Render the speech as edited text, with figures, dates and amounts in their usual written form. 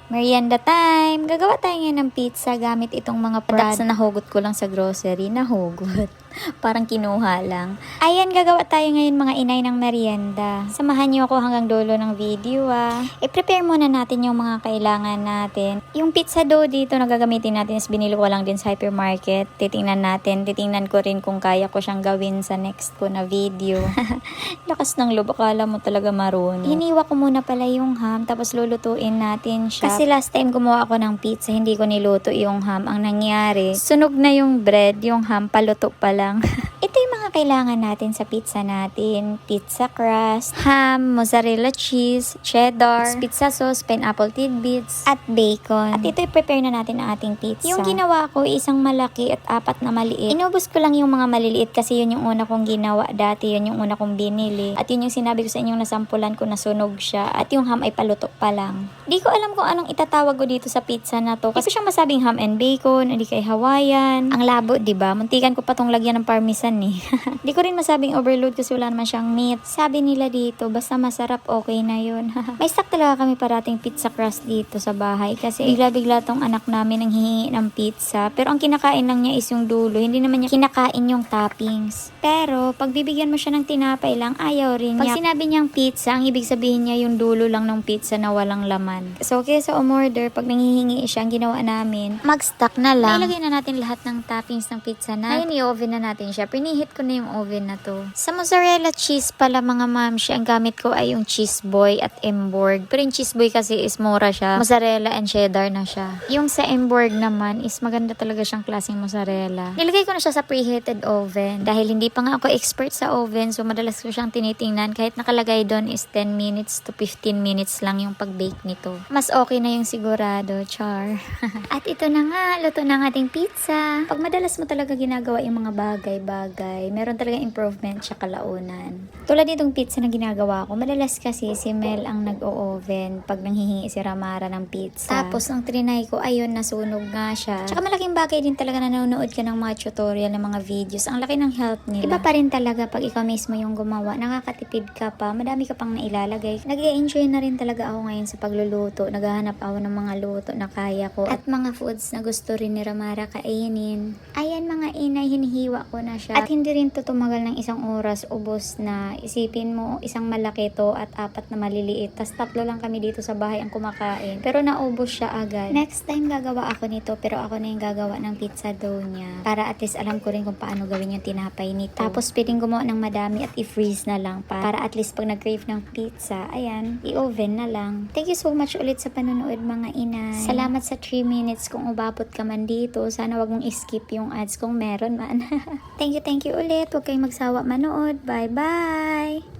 Merienda time! Gagawa tayo ngayon ng pizza gamit itong mga products na nahugot ko lang sa grocery. Nahugot. Parang kinuha lang. Ayan, gagawa tayo ngayon mga inay ng merienda. Samahan niyo ako hanggang dulo ng video I-prepare muna natin yung mga kailangan natin. Yung pizza dough dito na gagamitin natin is binili ko lang din sa hypermarket. Titingnan ko rin kung kaya ko siyang gawin sa next ko na video. Lakas ng loob, akala mo talaga marunong. Hiniwa ko muna pala yung ham, tapos lulutuin natin siya. Kasi last time gumawa ako ng pizza, hindi ko niluto yung ham. Ang nangyari, sunog na yung bread, yung ham paluto pa lang. Ito yung mga kailangan natin sa pizza natin. Pizza crust, ham, mozzarella cheese, cheddar, pizza sauce, pineapple tidbits, at bacon. At ito i-prepare na natin ang ating pizza. Yung ginawa ko, isang malaki at 4 na maliit. Inubos ko lang yung mga maliliit kasi yun yung una kong ginawa dati. Yun yung una kong binili. At yun yung sinabi ko sa inyong nasampulan ko na sunog siya. At yung ham ay paluto pa lang. Di ko alam kung anong itatawag ko dito sa pizza na to. Kasi siyang masabing ham and bacon, hindi kay Hawaiian. Ang labo, diba? Muntikan ko pa tong lagyan ng parmesan eh. Di ko rin masabing overload kasi wala naman siyang meat. Sabi nila dito, basta masarap, okay na yun. May stock talaga kami parating pizza crust dito sa bahay. Kasi bigla-bigla tong anak namin ang hihingi ng pizza. Pero ang kinakain lang niya is yung dulo. Hindi naman niya kinakain yung toppings. Pero, pag bibigyan mo siya ng tinapay lang, ayaw rin niya. Pag sinabi niyang pizza, ang ibig sabihin niya yung dulo lang ng pizza na walang laman. So, kaysa umorder, pag nangihingi siya, ang ginawa namin, mag-stock na lang. Ilagay na natin lahat ng toppings ng pizza na. Ngayon, i-oven na natin siya. Pinihit ko na yung oven na to. Sa mozzarella cheese pala mga mamshi, ang gamit ko ay yung cheese boy at Emborg. Pero yung cheese boy kasi is mura siya. Mozzarella and cheddar na siya. Yung sa Emborg naman is maganda talaga siyang klaseng mozzarella. Nilagay ko na siya sa preheated oven. Dahil hindi pa nga ako expert sa oven, so madalas ko siyang tinitingnan. Kahit nakalagay doon is 10 minutes to 15 minutes lang yung pag-bake nito. Mas okay na yung sigurado, char. At ito na nga, luto na ang ating pizza. Pag madalas mo talaga ginagawa yung mga bagay-bagay, meron talaga improvement siya kalaunan. Tulad nitong pizza na ginagawa ko, madalas kasi si Mel ang nag-o-oven pag nanghihingi si Ramara ng pizza. Tapos nung trinay ko, ayun, nasunog nga siya. Tsaka malaking bagay din talaga na nanonood ka ng mga tutorial, ng mga videos. Ang laki ng help nila. Iba pa rin talaga pag ikaw mismo yung gumawa. Nakakatipid ka pa, madami ka pang nailalagay. Nag-e-enjoy na rin talaga ako ngayon sa pagluluto. Naghahanap ako ng mga luto na kaya ko. At mga foods na gusto rin ni Ramara kainin. Ayan mga inay, hinihiwa ko na siya. At hindi rin to tumagal ng 1 oras, ubos na. Isipin mo, isang malaki to at 4 na maliliit. Tas 3 lang kami dito sa bahay ang kumakain. Pero naubos siya agad. Next time gagawa ako nito, pero ako na yung gagawa ng pizza dough niya. Para at least alam ko rin kung paano gawin yung tinapay nito. Tapos pwedeng gumawa ng madami at i-freeze na lang. Para at least pag nag-crave ng pizza, ayan, i-oven na lang. Thank you so much ulit sa panonood mga inay. Salamat sa 3 minutes kung ubabot ka man dito. Sana wag mong skip yung ads kung meron man. Thank you ulit. Huwag kayong magsawa manood. Bye-bye!